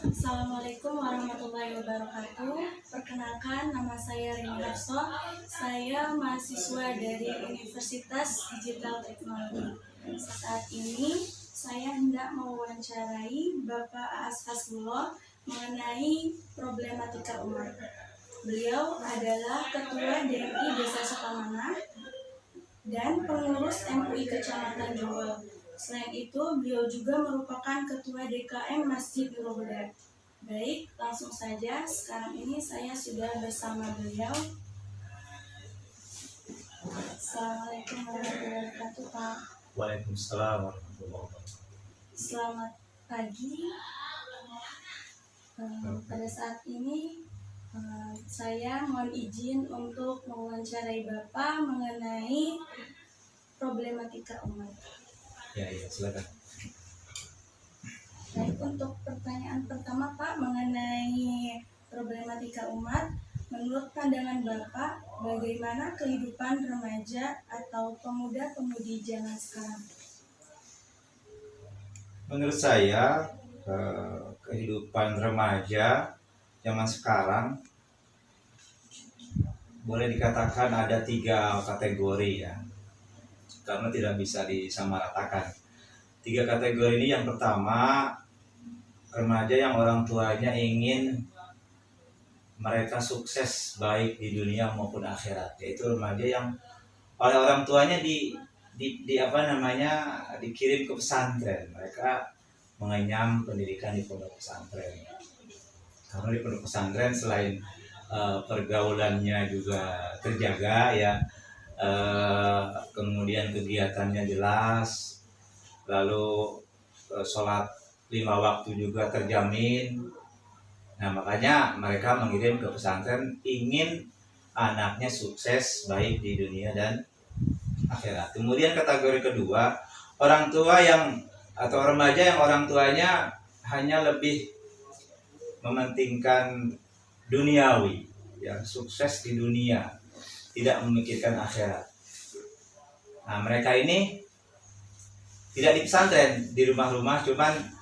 Assalamualaikum warahmatullahi wabarakatuh. Perkenalkan, nama saya Rini Harso. Saya mahasiswa dari Universitas Digital Teknologi. Saat ini saya hendak mewawancarai Bapak Aas Hasbullah mengenai problematika umat. Beliau adalah Ketua DMI Desa Sukamanah dan pengurus MUI Kecamatan Jonggol. Selain itu, beliau juga merupakan Ketua DKM Masjid Nurul Huda. Baik, langsung saja. Sekarang ini saya sudah bersama beliau. Assalamualaikum warahmatullahi wabarakatuh, Pak. Waalaikumsalam warahmatullahi wabarakatuh. Selamat pagi. Pada saat ini saya mohon izin untuk mewawancarai Bapak mengenai problematika umat. Ya, silakan. Baik, untuk pertanyaan pertama Pak mengenai problematika umat, menurut pandangan Bapak, bagaimana kehidupan remaja atau pemuda-pemudi zaman sekarang? Menurut saya, kehidupan remaja zaman sekarang boleh dikatakan ada 3 kategori ya, karena tidak bisa disamaratakan. 3 kategori ini, yang pertama, remaja yang orang tuanya ingin mereka sukses baik di dunia maupun akhirat, yaitu remaja yang oleh orang tuanya dikirim ke pesantren. Mereka mengenyam pendidikan di pondok pesantren, karena di pondok pesantren selain pergaulannya juga terjaga ya, kemudian kegiatannya jelas, lalu sholat 5 waktu juga terjamin. Nah, makanya mereka mengirim ke pesantren ingin anaknya sukses baik di dunia dan akhirat. Kemudian kategori kedua, orang tua atau remaja yang orang tuanya hanya lebih mementingkan duniawi, ya, sukses di dunia, tidak memikirkan akhirat. Nah, mereka ini tidak di pesantren, di rumah-rumah, cuman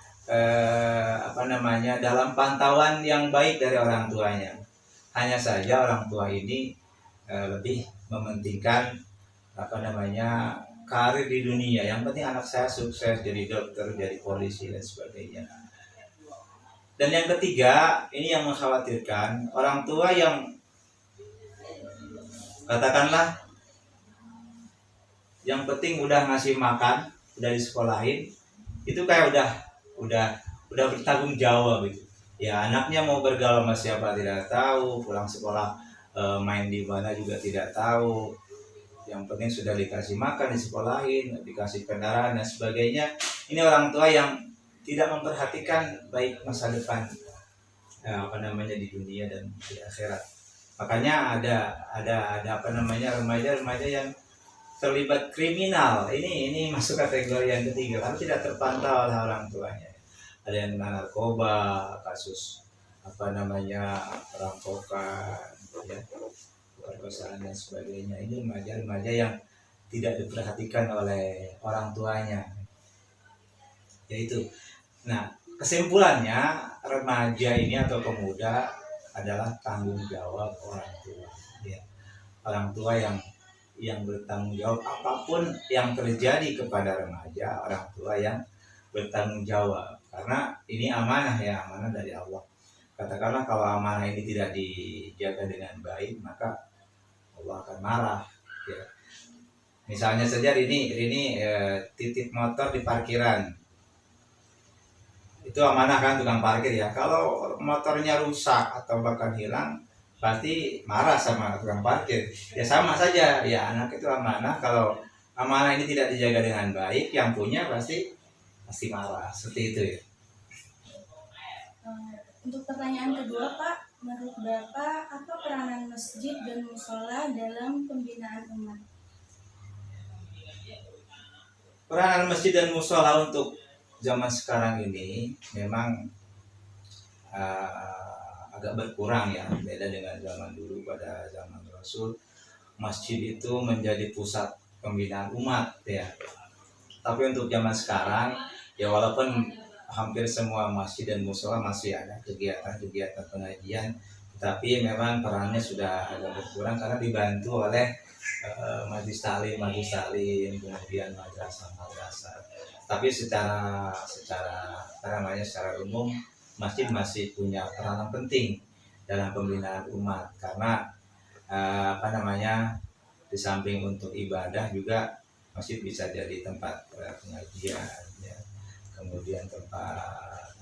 dalam pantauan yang baik dari orang tuanya. Hanya saja orang tua ini lebih mementingkan karir di dunia. Yang penting anak saya sukses jadi dokter, jadi polisi dan sebagainya. Dan yang ketiga, ini yang mengkhawatirkan, orang tua yang katakanlah yang penting udah ngasih makan, udah disekolahin, itu kayak udah bertanggung jawab gitu. Ya, anaknya mau bergaul sama siapa tidak tahu, pulang sekolah main di mana juga tidak tahu. Yang penting sudah dikasih makan, disekolahin, dikasih kendaraan dan sebagainya. Ini orang tua yang tidak memperhatikan baik masa depan di dunia dan di akhirat. Makanya ada remaja-remaja yang terlibat kriminal. Ini masuk kategori yang ketiga, karena tidak terpantau oleh orang tuanya. Ada yang kena narkoba, kasus perampokan, ya, perkosaan dan sebagainya. Ini remaja-remaja yang tidak diperhatikan oleh orang tuanya. Yaitu, nah, kesimpulannya, remaja ini atau pemuda adalah tanggung jawab orang tua. Ya. Orang tua yang bertanggung jawab apapun yang terjadi kepada remaja, orang tua yang bertanggung jawab, karena ini amanah ya, amanah dari Allah. Katakanlah kalau amanah ini tidak dijaga dengan baik, maka Allah akan marah ya. Misalnya saja ini titip motor di parkiran, itu amanah kan, tukang parkir ya. Kalau motornya rusak atau bahkan hilang, pasti marah sama tukang parkir. Ya sama saja ya, anak itu amanah. Kalau amanah ini tidak dijaga dengan baik, yang punya pasti marah. Seperti itu ya. Untuk pertanyaan kedua Pak, menurut Bapak apa peranan masjid dan musola dalam pembinaan umat? Peranan masjid dan musola untuk zaman sekarang ini memang agak berkurang ya, beda dengan zaman dulu. Pada zaman Rasul, masjid itu menjadi pusat pembinaan umat ya. Tapi untuk zaman sekarang ya, walaupun hampir semua masjid dan musola masih ada kegiatan-kegiatan pengajian, tapi memang perannya sudah agak berkurang karena dibantu oleh majelis taklim, kemudian madrasah. Tapi secara umum masjid masih punya peranan penting dalam pembinaan umat karena di samping untuk ibadah juga masjid bisa jadi tempat pengajian, ya. Kemudian tempat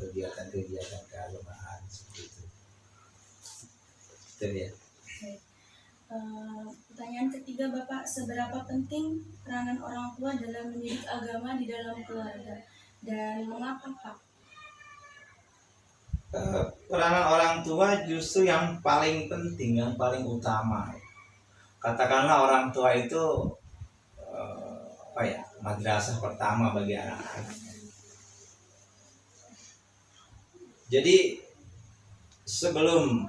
kegiatan-kegiatan keagamaan seperti itu. Itu dia. Pertanyaan ketiga Bapak, seberapa penting peranan orang tua dalam mendidik agama di dalam keluarga dan mengapa Pak? Peranan orang tua justru yang paling penting, yang paling utama. Katakanlah orang tua itu madrasah pertama bagi anak-anak. Jadi sebelum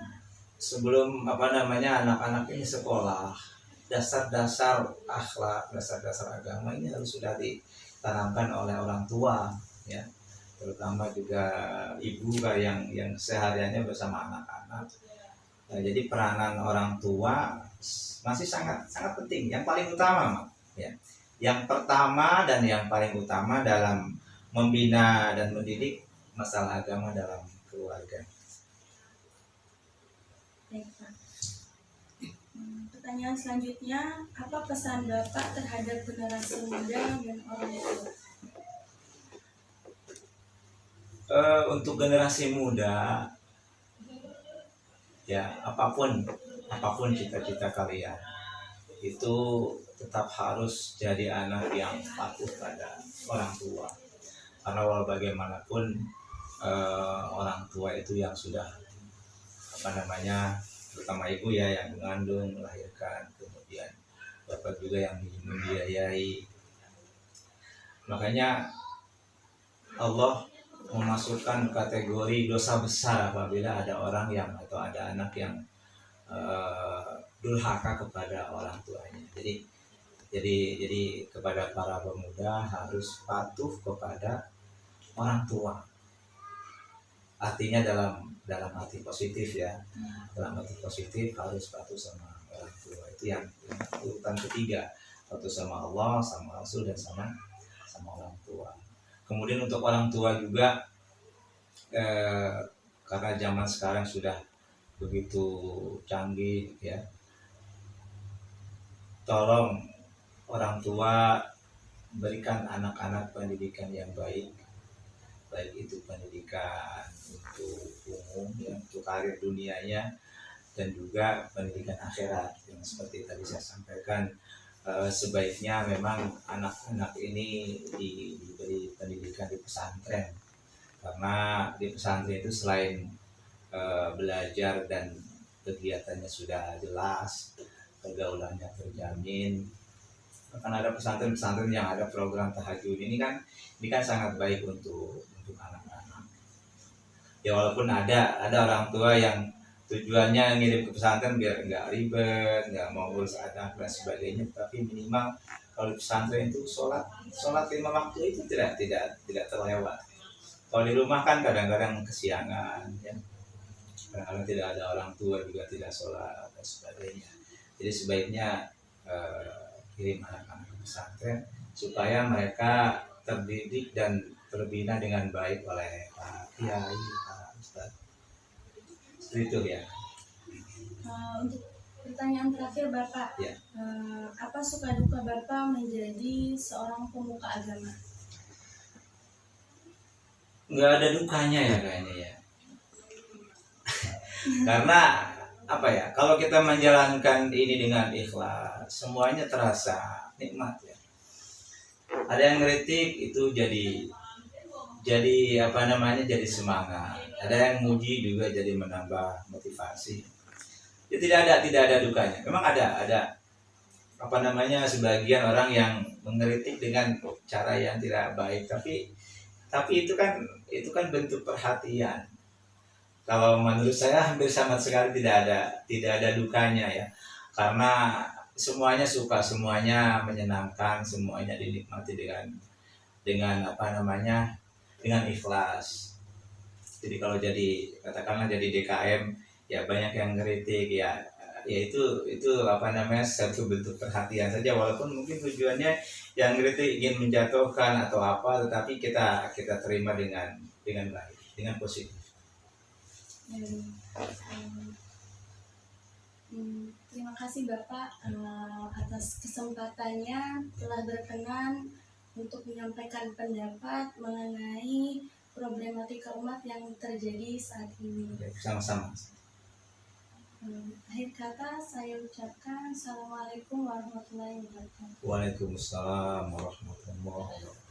anak-anak ini sekolah, dasar-dasar akhlak, dasar-dasar agama ini harus sudah ditanamkan oleh orang tua, ya. Terutama juga ibu yang sehariannya bersama anak-anak. Nah, jadi peranan orang tua masih sangat penting, yang paling utama, ya. Yang pertama dan yang paling utama dalam membina dan mendidik masalah agama dalam keluarga. Baik, Pak. Pertanyaan selanjutnya, apa pesan Bapak terhadap generasi muda dan orang tua? Untuk generasi muda, ya apapun cita-cita kalian itu tetap harus jadi anak yang patuh pada orang tua, karena walau bagaimanapun orang tua itu yang sudah terutama ibu ya yang mengandung, melahirkan, kemudian bapak juga yang membiayai. Makanya Allah memasukkan kategori dosa besar apabila ada orang atau ada anak yang durhaka kepada orang tuanya. Jadi kepada para pemuda harus patuh kepada orang tua. Artinya dalam arti positif, ya. Dalam arti positif harus patuh sama orang tua. Itu yang urutan ketiga, patuh sama Allah, sama Rasul, dan sama orang tua. Kemudian untuk orang tua juga, karena zaman sekarang sudah begitu canggih, ya. Tolong orang tua berikan anak-anak pendidikan yang baik itu pendidikan untuk umum, ya, untuk karir dunianya, dan juga pendidikan akhirat. Yang seperti tadi saya sampaikan, sebaiknya memang anak-anak ini diberi pendidikan di pesantren, karena di pesantren itu selain belajar dan kegiatannya sudah jelas, pergaulannya terjamin. Bahkan ada pesantren yang ada program tahajud. Ini kan sangat baik untuk anak-anak. Ya walaupun ada orang tua yang tujuannya ngirim ke pesantren biar nggak ribet, nggak mau urus anak dan sebagainya, tapi minimal kalau di pesantren itu sholat 5 waktu itu tidak terlewat. Kalau di rumah kan kadang-kadang kesiangan, ya. Kadang-kadang tidak ada orang tua juga tidak sholat dan sebagainya. Jadi sebaiknya kirim anak-anak ke pesantren supaya mereka terdidik dan terbina dengan baik oleh Pak Kiai, Pak Ustadz. Seperti itu, ya. Untuk pertanyaan terakhir Bapak, Ya. apa suka duka Bapak menjadi seorang pemuka agama? Nggak ada dukanya ya kayaknya, ya. Karena kalau kita menjalankan ini dengan ikhlas, semuanya terasa nikmat, ya. Ada yang ngeritik itu jadi semangat. Ada yang muji juga jadi menambah motivasi. Ya, tidak ada dukanya. Memang ada sebagian orang yang mengkritik dengan cara yang tidak baik, tapi itu kan bentuk perhatian. Kalau menurut saya hampir sama sekali tidak ada dukanya, ya. Karena semuanya suka, semuanya menyenangkan, semuanya dinikmati dengan dengan apa namanya, dengan ikhlas. Jadi kalau jadi katakanlah jadi DKM ya banyak yang ngeritik ya, ya itu apa namanya, satu bentuk perhatian saja, walaupun mungkin tujuannya yang ngeritik ingin menjatuhkan atau apa, tetapi kita terima dengan baik, dengan positif. Terima kasih Bapak atas kesempatannya telah berkenan untuk menyampaikan pendapat mengenai problematika umat yang terjadi saat ini. Sama-sama. Akhir kata saya ucapkan Assalamualaikum warahmatullahi wabarakatuh. Waalaikumsalam warahmatullahi wabarakatuh.